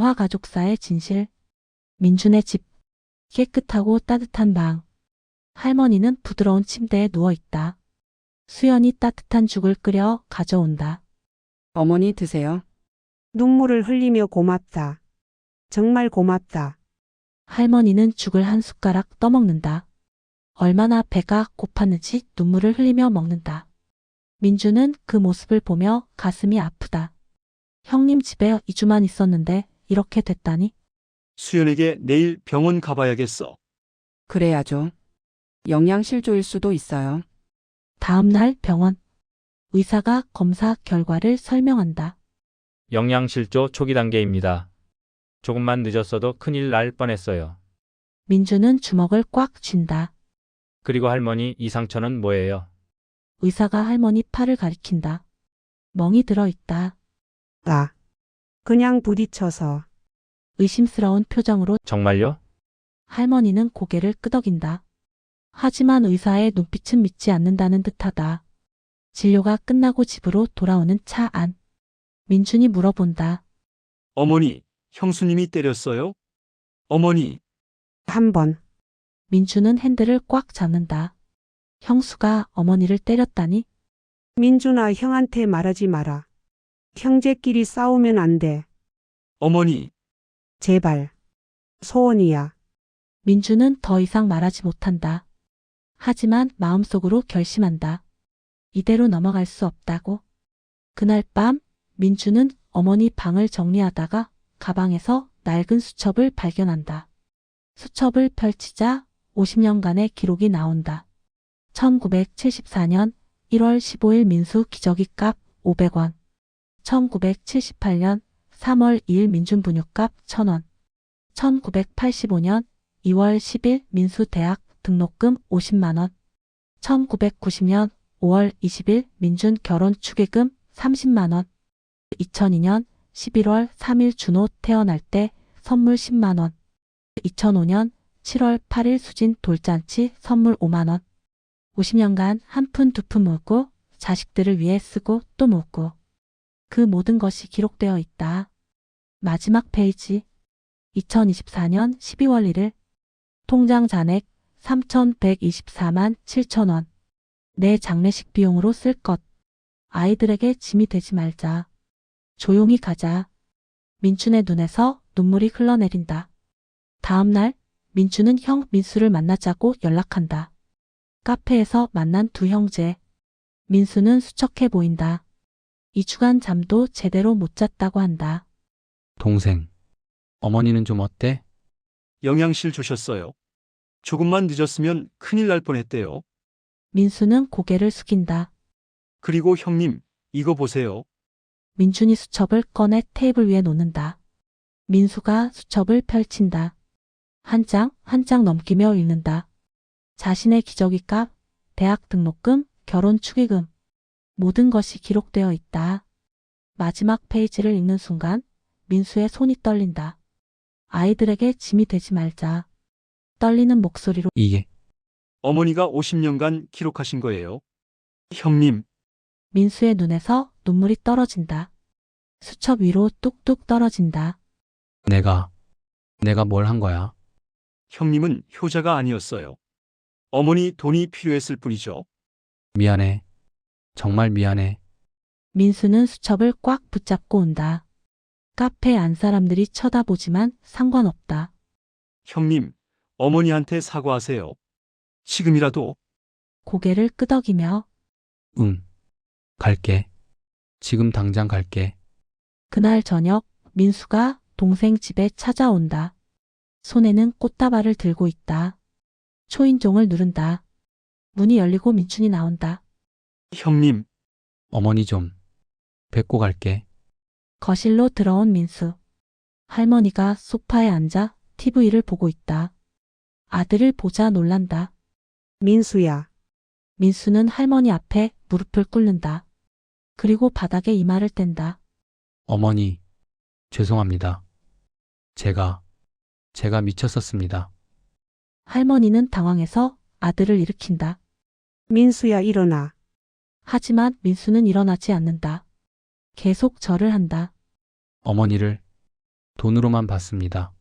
오화가족사의 진실. 민준의 집. 깨끗하고 따뜻한 방. 할머니는 부드러운 침대에 누워있다. 수연이 따뜻한 죽을 끓여 가져온다. 어머니 드세요. 눈물을 흘리며 고맙다. 정말 고맙다. 할머니는 죽을 한 숟가락 떠먹는다. 얼마나 배가 고팠는지 눈물을 흘리며 먹는다. 민주는 그 모습을 보며 가슴이 아프다. 형님 집에 2주만 있었는데 이렇게 됐다니? 수연에게 내일 병원 가봐야겠어. 그래야죠. 영양실조일 수도 있어요. 다음 날 병원. 의사가 검사 결과를 설명한다. 영양실조 초기 단계입니다. 조금만 늦었어도 큰일 날 뻔했어요. 민주는 주먹을 꽉 쥔다. 그리고 할머니 이 상처는 뭐예요? 의사가 할머니 팔을 가리킨다. 멍이 들어있다. 나. 그냥 부딪혀서. 의심스러운 표정으로 정말요? 할머니는 고개를 끄덕인다. 하지만 의사의 눈빛은 믿지 않는다는 듯하다. 진료가 끝나고 집으로 돌아오는 차 안. 민준이 물어본다. 어머니, 형수님이 때렸어요? 어머니, 한 번. 민준은 핸들을 꽉 잡는다. 형수가 어머니를 때렸다니? 민준아, 형한테 말하지 마라. 형제끼리 싸우면 안 돼. 어머니, 제발. 소원이야. 민준은 더 이상 말하지 못한다. 하지만 마음속으로 결심한다. 이대로 넘어갈 수 없다고. 그날 밤 민준은 어머니 방을 정리하다가 가방에서 낡은 수첩을 발견한다. 수첩을 펼치자 50년간의 기록이 나온다. 1974년 1월 15일 민수 기저귀 값 500원. 1978년 3월 2일 민준 분유값 1000원. 1985년 2월 10일 민수 대학 등록금 50만 원. 1990년 5월 20일 민준 결혼 축의금 30만 원. 2002년 11월 3일 준호 태어날 때 선물 10만 원. 2005년 7월 8일 수진 돌잔치 선물 5만 원. 50년간 한 푼 두 푼 모으고 자식들을 위해 쓰고 또 모으고. 그 모든 것이 기록되어 있다. 마지막 페이지. 2024년 12월 1일 통장 잔액 3,124만 7천 원. 내 장례식 비용으로 쓸 것. 아이들에게 짐이 되지 말자. 조용히 가자. 민준의 눈에서 눈물이 흘러내린다. 다음 날 민준은 형 민수를 만나자고 연락한다. 카페에서 만난 두 형제. 민수는 수척해 보인다. 2주간 잠도 제대로 못 잤다고 한다. 동생, 어머니는 좀 어때? 영양실 주셨어요. 조금만 늦었으면 큰일 날 뻔했대요. 민수는 고개를 숙인다. 그리고 형님, 이거 보세요. 민준이 수첩을 꺼내 테이블 위에 놓는다. 민수가 수첩을 펼친다. 한 장 한 장 넘기며 읽는다. 자신의 기저귀값, 대학 등록금, 결혼 축의금. 모든 것이 기록되어 있다. 마지막 페이지를 읽는 순간 민수의 손이 떨린다. 아이들에게 짐이 되지 말자. 떨리는 목소리로 이게 어머니가 50년간 기록하신 거예요. 형님, 민수의 눈에서 눈물이 떨어진다. 수첩 위로 뚝뚝 떨어진다. 내가 뭘 한 거야? 형님은 효자가 아니었어요. 어머니 돈이 필요했을 뿐이죠. 미안해. 정말 미안해. 민수는 수첩을 꽉 붙잡고 온다. 카페 안 사람들이 쳐다보지만 상관없다. 형님, 어머니한테 사과하세요. 지금이라도. 고개를 끄덕이며 응. 갈게. 지금 당장 갈게. 그날 저녁 민수가 동생 집에 찾아온다. 손에는 꽃다발을 들고 있다. 초인종을 누른다. 문이 열리고 민준이 나온다. 형님, 어머니 좀 뵙고 갈게. 거실로 들어온 민수. 할머니가 소파에 앉아 TV를 보고 있다. 아들을 보자 놀란다. 민수야. 민수는 할머니 앞에 무릎을 꿇는다. 그리고 바닥에 이마를 뗀다. 어머니, 죄송합니다. 제가 미쳤었습니다. 할머니는 당황해서 아들을 일으킨다. 민수야, 일어나. 하지만 민수는 일어나지 않는다. 계속 절을 한다. 어머니를 돈으로만 봤습니다.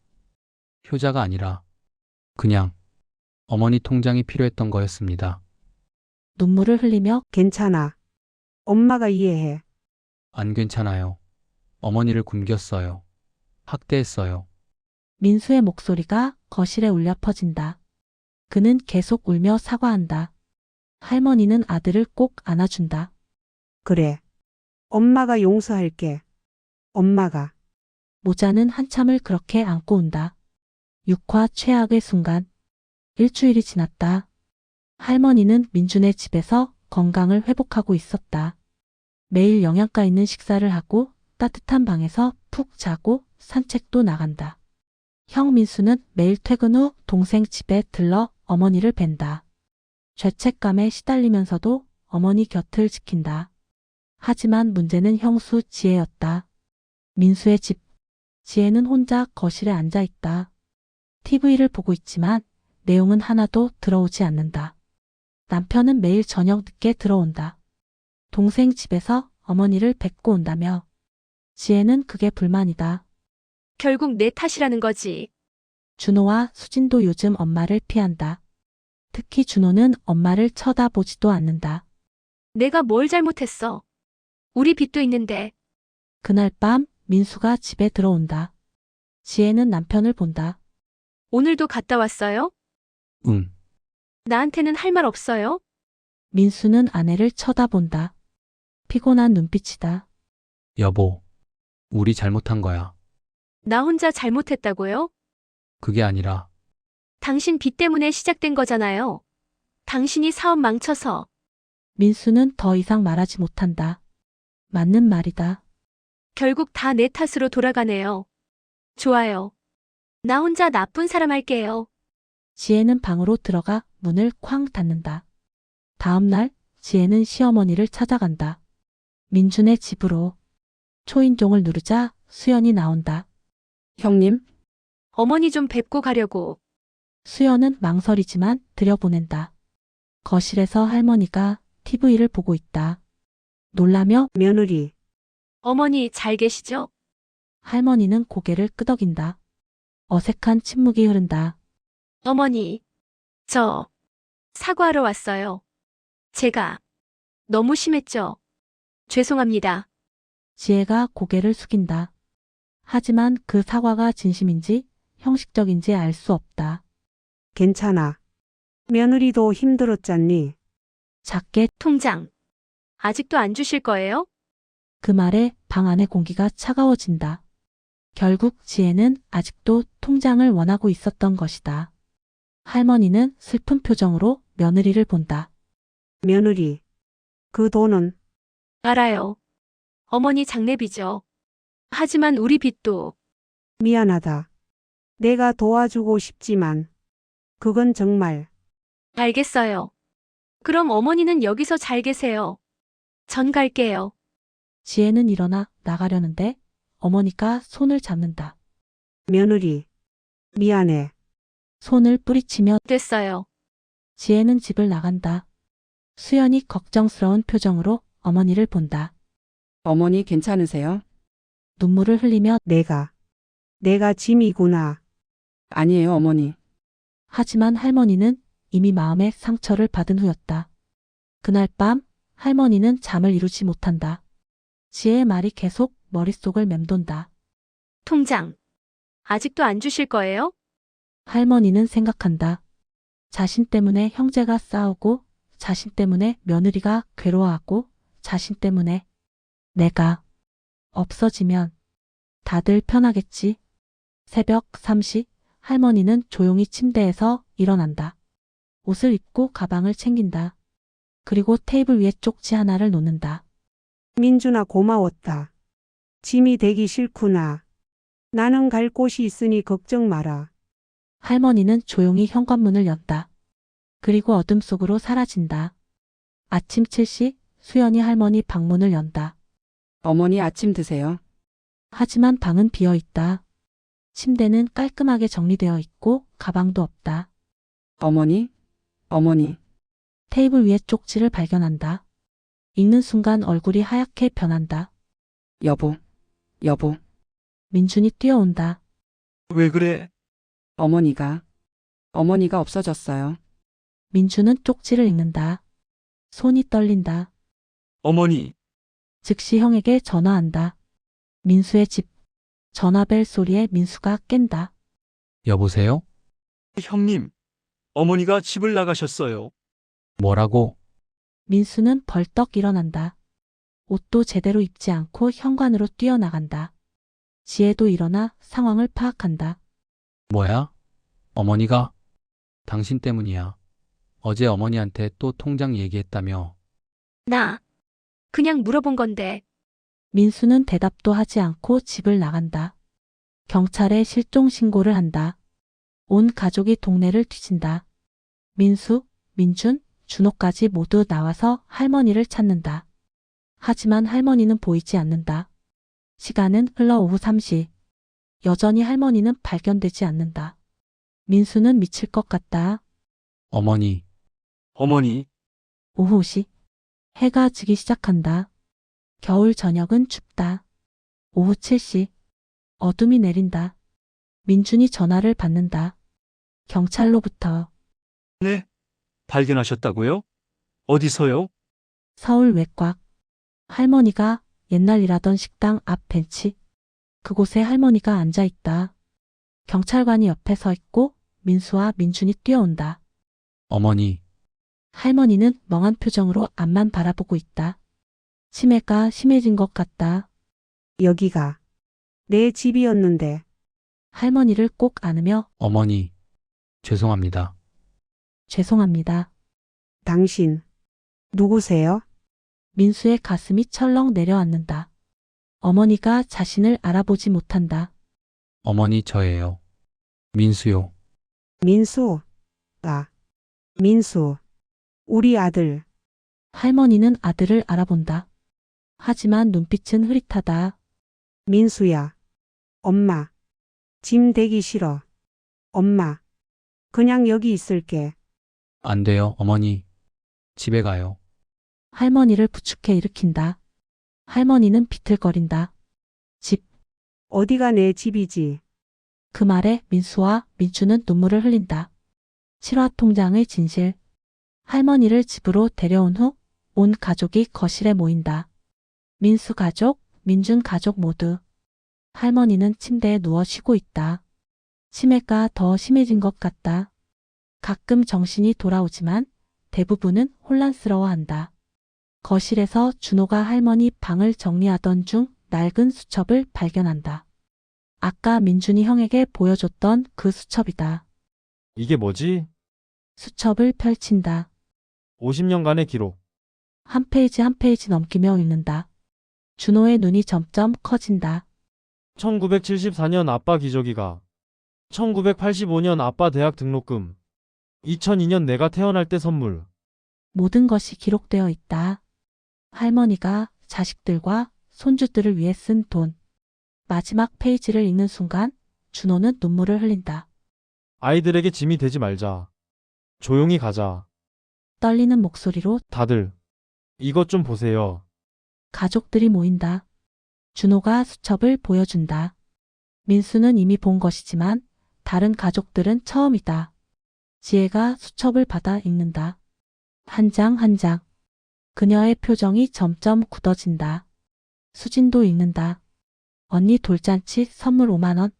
효자가 아니라 그냥 어머니 통장이 필요했던 거였습니다. 눈물을 흘리며 괜찮아. 엄마가 이해해. 안 괜찮아요. 어머니를 굶겼어요. 학대했어요. 민수의 목소리가 거실에 울려 퍼진다. 그는 계속 울며 사과한다. 할머니는 아들을 꼭 안아준다. 그래. 엄마가 용서할게. 엄마가. 모자는 한참을 그렇게 안고 온다. 6화 최악의 순간. 일주일이 지났다. 할머니는 민준의 집에서 건강을 회복하고 있었다. 매일 영양가 있는 식사를 하고 따뜻한 방에서 푹 자고 산책도 나간다. 형 민수는 매일 퇴근 후 동생 집에 들러 어머니를 뵌다. 죄책감에 시달리면서도 어머니 곁을 지킨다. 하지만 문제는 형수 지혜였다. 민수의 집. 지혜는 혼자 거실에 앉아 있다. TV를 보고 있지만 내용은 하나도 들어오지 않는다. 남편은 매일 저녁 늦게 들어온다. 동생 집에서 어머니를 뵙고 온다며. 지혜는 그게 불만이다. 결국 내 탓이라는 거지. 준호와 수진도 요즘 엄마를 피한다. 특히 준호는 엄마를 쳐다보지도 않는다. 내가 뭘 잘못했어. 우리 빚도 있는데. 그날 밤 민수가 집에 들어온다. 지혜는 남편을 본다. 오늘도 갔다 왔어요? 응, 나한테는 할 말 없어요? 민수는 아내를 쳐다본다. 피곤한 눈빛이다. 여보. 우리 잘못한 거야. 나 혼자 잘못했다고요? 그게 아니라 당신 빚 때문에 시작된 거잖아요. 당신이 사업 망쳐서. 민수는 더 이상 말하지 못한다. 맞는 말이다. 결국 다 내 탓으로 돌아가네요. 좋아요. 나 혼자 나쁜 사람 할게요. 지혜는 방으로 들어가 문을 쾅 닫는다. 다음 날 지혜는 시어머니를 찾아간다. 민준의 집으로. 초인종을 누르자 수연이 나온다. 형님, 어머니 좀 뵙고 가려고. 수연은 망설이지만 들여보낸다. 거실에서 할머니가 TV를 보고 있다. 놀라며 며느리. 어머니 잘 계시죠? 할머니는 고개를 끄덕인다. 어색한 침묵이 흐른다. 어머니, 저 사과하러 왔어요. 제가 너무 심했죠? 죄송합니다. 지혜가 고개를 숙인다. 하지만 그 사과가 진심인지 형식적인지 알 수 없다. 괜찮아. 며느리도 힘들었잖니. 작게 통장 아직도 안 주실 거예요? 그 말에 방 안의 공기가 차가워진다. 결국 지혜는 아직도 통장을 원하고 있었던 것이다. 할머니는 슬픈 표정으로 며느리를 본다. 며느리. 그 돈은 알아요. 어머니 장례비죠. 하지만 우리 빚도. 미안하다. 내가 도와주고 싶지만 그건 정말 알겠어요. 그럼 어머니는 여기서 잘 계세요. 전 갈게요. 지혜는 일어나 나가려는데 어머니가 손을 잡는다. 며느리. 미안해. 손을 뿌리치며 됐어요. 지혜는 집을 나간다. 수연이 걱정스러운 표정으로 어머니를 본다. 어머니 괜찮으세요? 눈물을 흘리며 내가 짐이구나. 아니에요, 어머니. 하지만 할머니는 이미 마음의 상처를 받은 후였다. 그날 밤 할머니는 잠을 이루지 못한다. 지혜의 말이 계속 머릿속을 맴돈다. 통장 아직도 안 주실 거예요? 할머니는 생각한다. 자신 때문에 형제가 싸우고, 자신 때문에 며느리가 괴로워하고, 자신 때문에 내가 없어지면 다들 편하겠지. 새벽 3시 할머니는 조용히 침대에서 일어난다. 옷을 입고 가방을 챙긴다. 그리고 테이블 위에 쪽지 하나를 놓는다. 민준아 고마웠다. 짐이 되기 싫구나. 나는 갈 곳이 있으니 걱정 마라. 할머니는 조용히 현관문을 연다. 그리고 어둠 속으로 사라진다. 아침 7시 수연이 할머니 방문을 연다. 어머니 아침 드세요. 하지만 방은 비어 있다. 침대는 깔끔하게 정리되어 있고 가방도 없다. 어머니, 어머니. 테이블 위에 쪽지를 발견한다. 읽는 순간 얼굴이 하얗게 변한다. 여보, 여보. 민준이 뛰어온다. 왜 그래? 어머니가 없어졌어요. 민준은 쪽지를 읽는다. 손이 떨린다. 어머니, 즉시 형에게 전화한다. 민수의 집. 전화벨 소리에 민수가 깬다. 여보세요? 형님. 어머니가 집을 나가셨어요. 뭐라고? 민수는 벌떡 일어난다. 옷도 제대로 입지 않고 현관으로 뛰어나간다. 지혜도 일어나 상황을 파악한다. 뭐야? 어머니가? 당신 때문이야. 어제 어머니한테 또 통장 얘기했다며. 나 그냥 물어본 건데. 민수는 대답도 하지 않고 집을 나간다. 경찰에 실종 신고를 한다. 온 가족이 동네를 뒤진다. 민수, 민준, 준호까지 모두 나와서 할머니를 찾는다. 하지만 할머니는 보이지 않는다. 시간은 흘러 오후 3시. 여전히 할머니는 발견되지 않는다. 민수는 미칠 것 같다. 어머니, 어머니, 오후 5시. 해가 지기 시작한다. 겨울 저녁은 춥다. 오후 7시. 어둠이 내린다. 민준이 전화를 받는다. 경찰로부터. 네? 발견하셨다고요? 어디서요? 서울 외곽. 할머니가 옛날 일하던 식당 앞 벤치. 그곳에 할머니가 앉아 있다. 경찰관이 옆에 서 있고 민수와 민준이 뛰어온다. 어머니, 할머니는 멍한 표정으로 앞만 바라보고 있다. 치매가 심해진 것 같다. 여기가 내 집이었는데 할머니를 꼭 안으며 어머니, 죄송합니다. 죄송합니다. 당신 누구세요? 민수의 가슴이 철렁 내려앉는다. 어머니가 자신을 알아보지 못한다. 어머니 저예요. 민수요. 민수. 민수. 우리 아들. 할머니는 아들을 알아본다. 하지만 눈빛은 흐릿하다. 민수야. 엄마. 짐 대기 싫어. 엄마. 그냥 여기 있을게. 안 돼요, 어머니. 집에 가요. 할머니를 부축해 일으킨다. 할머니는 비틀거린다. 집. 어디가 내 집이지? 그 말에 민수와 민주는 눈물을 흘린다. 실화 통장의 진실. 할머니를 집으로 데려온 후 온 가족이 거실에 모인다. 민수 가족, 민준 가족 모두. 할머니는 침대에 누워 쉬고 있다. 치매가 더 심해진 것 같다. 가끔 정신이 돌아오지만 대부분은 혼란스러워한다. 거실에서 준호가 할머니 방을 정리하던 중 낡은 수첩을 발견한다. 아까 민준이 형에게 보여줬던 그 수첩이다. 이게 뭐지? 수첩을 펼친다. 50년간의 기록. 한 페이지 한 페이지 넘기며 읽는다. 준호의 눈이 점점 커진다. 1974년 아빠 기저귀가. 1985년 아빠 대학 등록금. 2002년 내가 태어날 때 선물. 모든 것이 기록되어 있다. 할머니가 자식들과 손주들을 위해 쓴 돈. 마지막 페이지를 읽는 순간 준호는 눈물을 흘린다. 아이들에게 짐이 되지 말자. 조용히 가자. 떨리는 목소리로 다들. 이것 좀 보세요. 가족들이 모인다. 준호가 수첩을 보여준다. 민수는 이미 본 것이지만 다른 가족들은 처음이다. 지혜가 수첩을 받아 읽는다. 한 장 한 장. 그녀의 표정이 점점 굳어진다. 수진도 읽는다. 언니 돌잔치 선물 5만 원.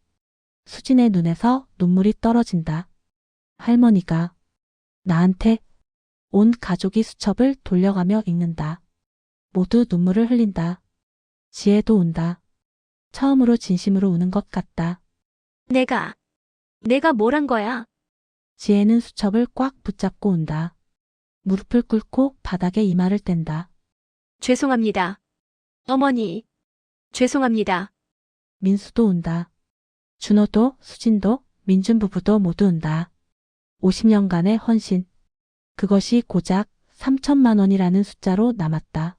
수진의 눈에서 눈물이 떨어진다. 할머니가 나한테. 온 가족이 수첩을 돌려가며 읽는다. 모두 눈물을 흘린다. 지혜도 운다. 처음으로 진심으로 우는 것 같다. 내가 뭘 한 거야? 지혜는 수첩을 꽉 붙잡고 운다. 무릎을 꿇고 바닥에 이마를 댄다. 죄송합니다. 어머니. 죄송합니다. 민수도 운다. 준호도 수진도 민준 부부도 모두 운다. 50년간의 헌신. 그것이 고작 3천만 원이라는 숫자로 남았다.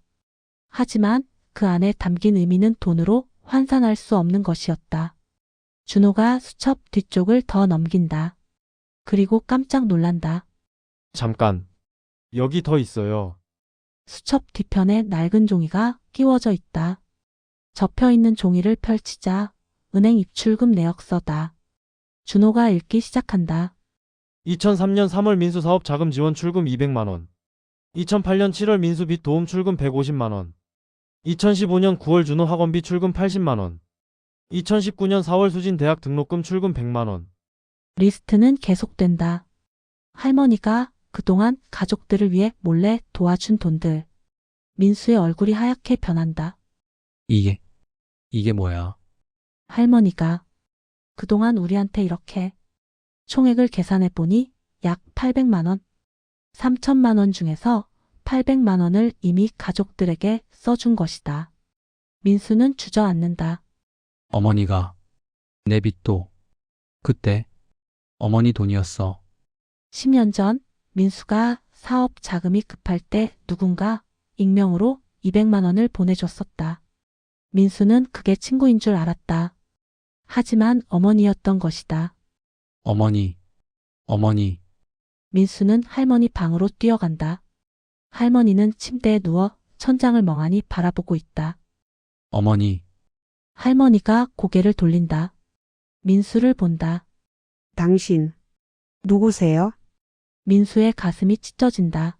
하지만 그 안에 담긴 의미는 돈으로 환산할 수 없는 것이었다. 준호가 수첩 뒤쪽을 더 넘긴다. 그리고 깜짝 놀란다. 잠깐. 여기 더 있어요. 수첩 뒤편에 낡은 종이가 끼워져 있다. 접혀 있는 종이를 펼치자 은행 입출금 내역서다. 준호가 읽기 시작한다. 2003년 3월 민수 사업 자금 지원 출금 200만 원. 2008년 7월 민수 빚 도움 출금 150만 원. 2015년 9월 준호 학원비 출금 80만 원. 2019년 4월 수진 대학 등록금 출금 100만 원. 리스트는 계속된다. 할머니가 그동안 가족들을 위해 몰래 도와준 돈들. 민수의 얼굴이 하얗게 변한다. 이게 뭐야? 할머니가 그동안 우리한테 이렇게 총액을 계산해 보니 약 800만 원. 3천만 원 중에서 800만 원을 이미 가족들에게 써준 것이다. 민수는 주저앉는다. 어머니가 내 빚도 그때 어머니 돈이었어. 10년 전 민수가 사업 자금이 급할 때 누군가 익명으로 200만 원을 보내줬었다. 민수는 그게 친구인 줄 알았다. 하지만 어머니였던 것이다. 어머니. 민수는 할머니 방으로 뛰어간다. 할머니는 침대에 누워 천장을 멍하니 바라보고 있다. 어머니. 할머니가 고개를 돌린다. 민수를 본다. 당신, 누구세요? 민수의 가슴이 찢어진다.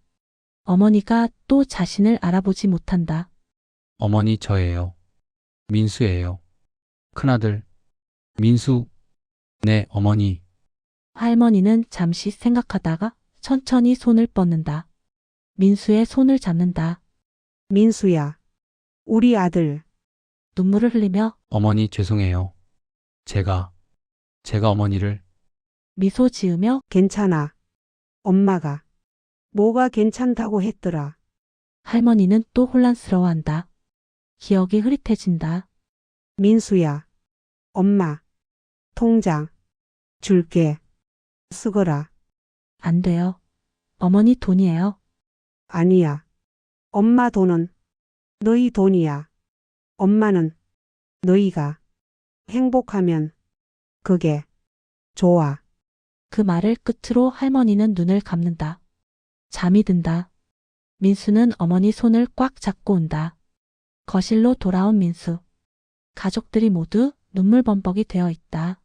어머니가 또 자신을 알아보지 못한다. 어머니 저예요. 민수예요. 큰아들. 민수. 네, 어머니. 할머니는 잠시 생각하다가 천천히 손을 뻗는다. 민수의 손을 잡는다. 민수야. 우리 아들. 눈물을 흘리며 어머니 죄송해요. 제가 어머니를 미소 지으며 괜찮아. 엄마가. 뭐가 괜찮다고 했더라. 할머니는 또 혼란스러워한다. 기억이 흐릿해진다. 민수야. 엄마. 통장. 줄게. 쓰거라. 안 돼요. 어머니 돈이에요. 아니야. 엄마 돈은 너희 돈이야. 엄마는 너희가 행복하면 그게 좋아. 그 말을 끝으로 할머니는 눈을 감는다. 잠이 든다. 민수는 어머니 손을 꽉 잡고 온다. 거실로 돌아온 민수. 가족들이 모두 눈물범벅이 되어 있다.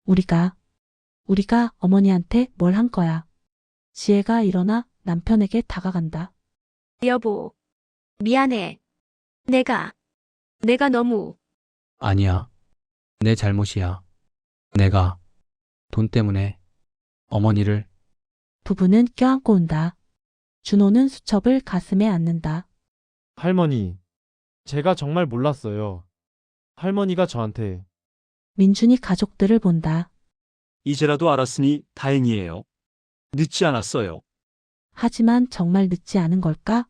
우리가 어머니한테 뭘 한 거야. 지혜가 일어나 남편에게 다가간다. 여보, 미안해. 내가 너무 아니야. 내 잘못이야. 내가 돈 때문에 어머니를 부부는 껴안고 온다. 준호는 수첩을 가슴에 안는다. 할머니. 제가 정말 몰랐어요. 할머니가 저한테 민준이 가족들을 본다. 이제라도 알았으니 다행이에요. 늦지 않았어요. 하지만 정말 늦지 않은 걸까?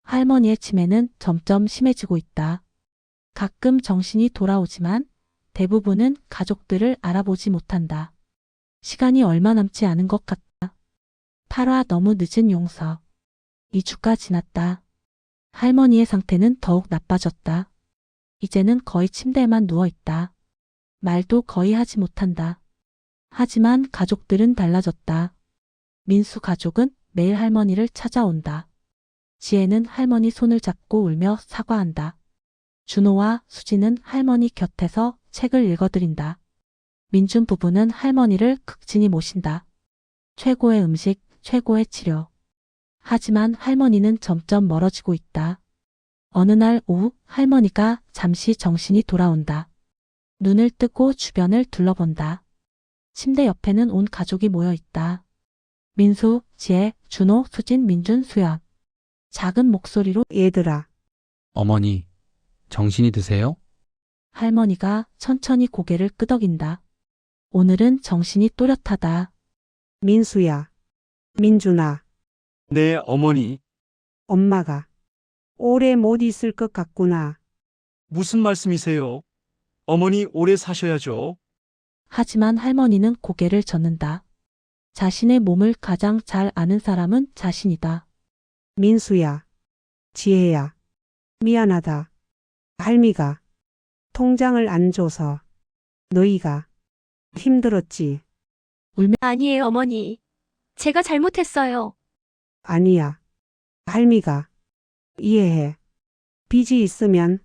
할머니의 치매는 점점 심해지고 있다. 가끔 정신이 돌아오지만 대부분은 가족들을 알아보지 못한다. 시간이 얼마 남지 않은 것 같다. 8화 너무 늦은 용서. 2주가 지났다. 할머니의 상태는 더욱 나빠졌다. 이제는 거의 침대에만 누워있다. 말도 거의 하지 못한다. 하지만 가족들은 달라졌다. 민수 가족은 매일 할머니를 찾아온다. 지혜는 할머니 손을 잡고 울며 사과한다. 준호와 수지는 할머니 곁에서 책을 읽어드린다. 민준 부부는 할머니를 극진히 모신다. 최고의 음식, 최고의 치료. 하지만 할머니는 점점 멀어지고 있다. 어느 날 오후 할머니가 잠시 정신이 돌아온다. 눈을 뜨고 주변을 둘러본다. 침대 옆에는 온 가족이 모여 있다. 민수, 지혜, 준호, 수진, 민준, 수연. 작은 목소리로 얘들아. 어머니 정신이 드세요? 할머니가 천천히 고개를 끄덕인다. 오늘은 정신이 또렷하다. 민수야. 민준아. 네, 어머니. 엄마가 오래 못 있을 것 같구나. 무슨 말씀이세요? 어머니 오래 사셔야죠. 하지만 할머니는 고개를 젓는다. 자신의 몸을 가장 잘 아는 사람은 자신이다. 민수야. 지혜야. 미안하다. 할미가 통장을 안 줘서 너희가 힘들었지. 아니에요, 어머니. 제가 잘못했어요. 아니야. 할미가 이해해. 빚이 있으면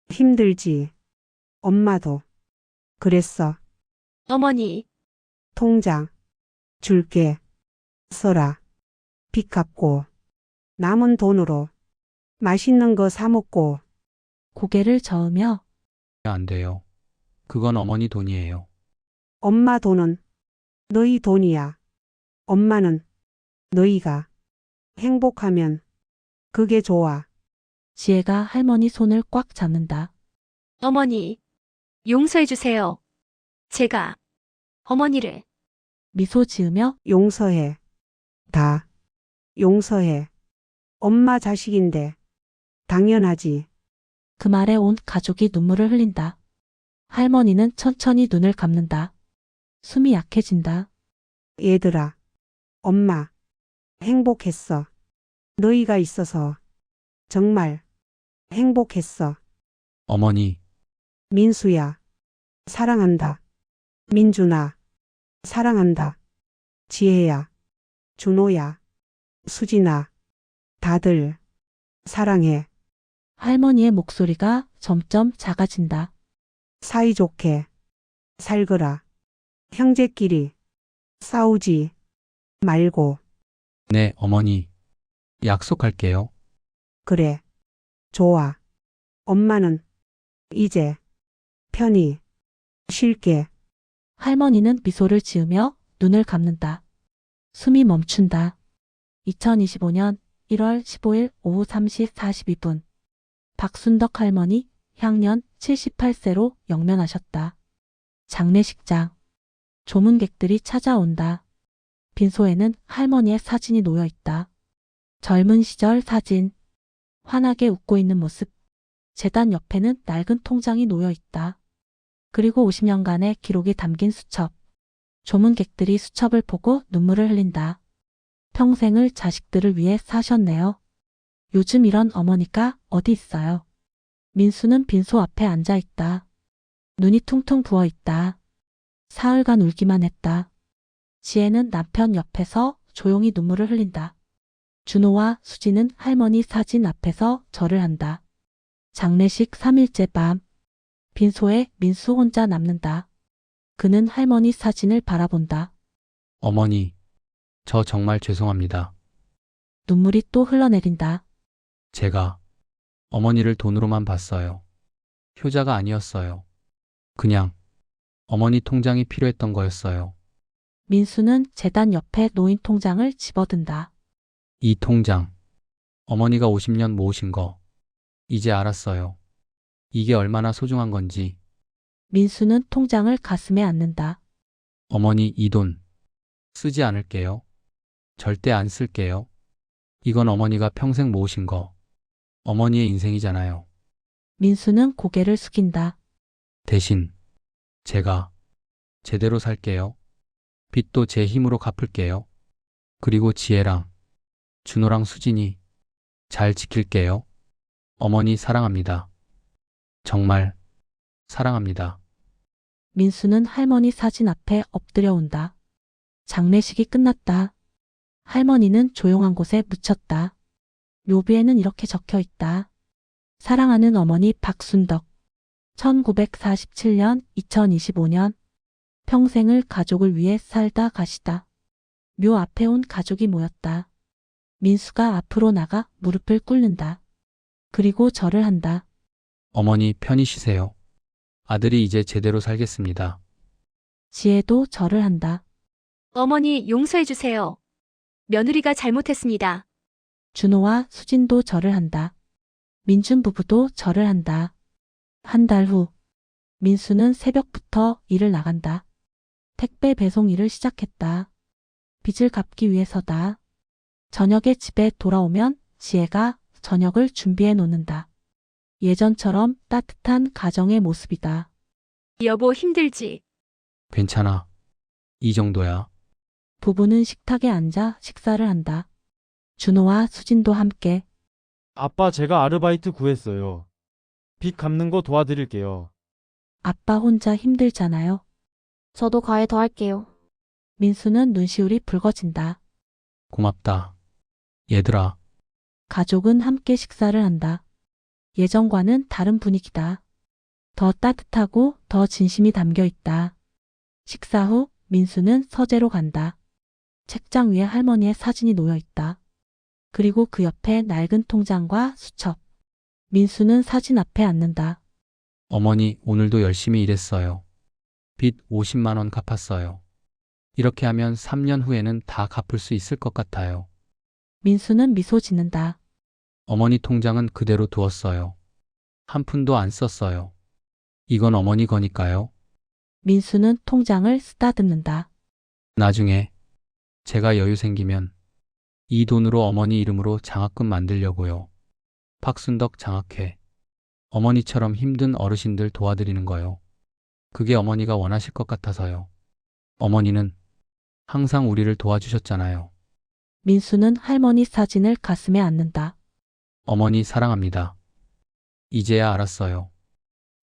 힘들지. 엄마도 그랬어. 어머니, 통장. 줄게. 써라. 빚 갚고. 남은 돈으로. 맛있는 거 사 먹고. 고개를 저으며 안 돼요. 그건 어머니 돈이에요. 엄마 돈은 너희 돈이야. 엄마는 너희가 행복하면 그게 좋아. 지혜가 할머니 손을 꽉 잡는다. 어머니, 용서해 주세요. 제가 어머니를 미소 지으며 용서해. 다 용서해. 엄마 자식인데 당연하지. 그 말에 온 가족이 눈물을 흘린다. 할머니는 천천히 눈을 감는다. 숨이 약해진다. 얘들아, 엄마 행복했어. 너희가 있어서 정말 행복했어. 어머니, 민수야, 사랑한다. 민준아, 사랑한다. 지혜야, 준호야, 수진아, 다들 사랑해. 할머니의 목소리가 점점 작아진다. 사이좋게 살거라. 형제끼리 싸우지 말고. 네, 어머니. 약속할게요. 그래. 좋아. 엄마는 이제 편히 쉴게. 할머니는 미소를 지으며 눈을 감는다. 숨이 멈춘다. 2025년 1월 15일 오후 3시 42분. 박순덕 할머니 향년 78세로 영면하셨다. 장례식장. 조문객들이 찾아온다. 빈소에는 할머니의 사진이 놓여 있다. 젊은 시절 사진. 환하게 웃고 있는 모습. 재단 옆에는 낡은 통장이 놓여 있다. 그리고 50년간의 기록이 담긴 수첩. 조문객들이 수첩을 보고 눈물을 흘린다. 평생을 자식들을 위해 사셨네요. 요즘 이런 어머니가 어디 있어요? 민수는 빈소 앞에 앉아 있다. 눈이 퉁퉁 부어 있다. 사흘간 울기만 했다. 지혜는 남편 옆에서 조용히 눈물을 흘린다. 준호와 수지는 할머니 사진 앞에서 절을 한다. 장례식 3일째 밤. 빈소에 민수 혼자 남는다. 그는 할머니 사진을 바라본다. 어머니, 저 정말 죄송합니다. 눈물이 또 흘러내린다. 제가 어머니를 돈으로만 봤어요. 효자가 아니었어요. 그냥 어머니 통장이 필요했던 거였어요. 민수는 재단 옆에 놓인 통장을 집어든다. 이 통장, 어머니가 50년 모으신 거, 이제 알았어요. 이게 얼마나 소중한 건지. 민수는 통장을 가슴에 안는다. 어머니 이 돈 쓰지 않을게요. 절대 안 쓸게요. 이건 어머니가 평생 모으신 거, 어머니의 인생이잖아요. 민수는 고개를 숙인다. 대신 제가 제대로 살게요. 빚도 제 힘으로 갚을게요. 그리고 지혜랑 준호랑 수진이 잘 지킬게요. 어머니 사랑합니다. 정말 사랑합니다. 민수는 할머니 사진 앞에 엎드려 온다. 장례식이 끝났다. 할머니는 조용한 곳에 묻혔다. 묘비에는 이렇게 적혀 있다. 사랑하는 어머니 박순덕. 1947년 2025년 평생을 가족을 위해 살다 가시다. 묘 앞에 온 가족이 모였다. 민수가 앞으로 나가 무릎을 꿇는다. 그리고 절을 한다. 어머니 편히 쉬세요. 아들이 이제 제대로 살겠습니다. 지혜도 절을 한다. 어머니 용서해 주세요. 며느리가 잘못했습니다. 준호와 수진도 절을 한다. 민준 부부도 절을 한다. 한 달 후, 민수는 새벽부터 일을 나간다. 택배 배송 일을 시작했다. 빚을 갚기 위해서다. 저녁에 집에 돌아오면 지혜가 저녁을 준비해 놓는다. 예전처럼 따뜻한 가정의 모습이다. 여보 힘들지? 괜찮아. 이 정도야. 부부는 식탁에 앉아 식사를 한다. 준호와 수진도 함께. 아빠 제가 아르바이트 구했어요. 빚 갚는 거 도와드릴게요. 아빠 혼자 힘들잖아요. 저도 과외 더 할게요. 민수는 눈시울이 붉어진다. 고맙다. 얘들아, 가족은 함께 식사를 한다. 예전과는 다른 분위기다. 더 따뜻하고 더 진심이 담겨 있다. 식사 후 민수는 서재로 간다. 책장 위에 할머니의 사진이 놓여 있다. 그리고 그 옆에 낡은 통장과 수첩. 민수는 사진 앞에 앉는다. 어머니, 오늘도 열심히 일했어요. 빚 50만 원 갚았어요. 이렇게 하면 3년 후에는 다 갚을 수 있을 것 같아요. 민수는 미소 짓는다. 어머니 통장은 그대로 두었어요. 한 푼도 안 썼어요. 이건 어머니 거니까요. 민수는 통장을 쓰다듬는다. 나중에 제가 여유 생기면 이 돈으로 어머니 이름으로 장학금 만들려고요. 박순덕 장학회. 어머니처럼 힘든 어르신들 도와드리는 거요. 그게 어머니가 원하실 것 같아서요. 어머니는 항상 우리를 도와주셨잖아요. 민수는 할머니 사진을 가슴에 안는다. 어머니 사랑합니다. 이제야 알았어요.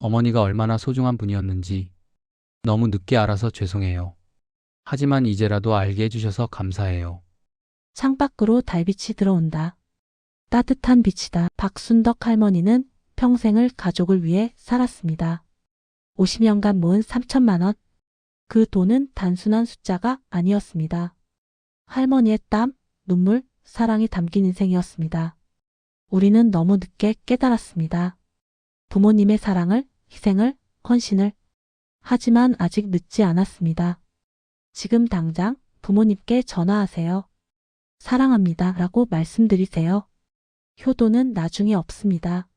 어머니가 얼마나 소중한 분이었는지 너무 늦게 알아서 죄송해요. 하지만 이제라도 알게 해주셔서 감사해요. 창밖으로 달빛이 들어온다. 따뜻한 빛이다. 박순덕 할머니는 평생을 가족을 위해 살았습니다. 50년간 모은 3천만 원. 그 돈은 단순한 숫자가 아니었습니다. 할머니의 땀, 눈물, 사랑이 담긴 인생이었습니다. 우리는 너무 늦게 깨달았습니다. 부모님의 사랑을, 희생을, 헌신을. 하지만 아직 늦지 않았습니다. 지금 당장 부모님께 전화하세요. 사랑합니다 라고 말씀드리세요. 효도는 나중에 없습니다.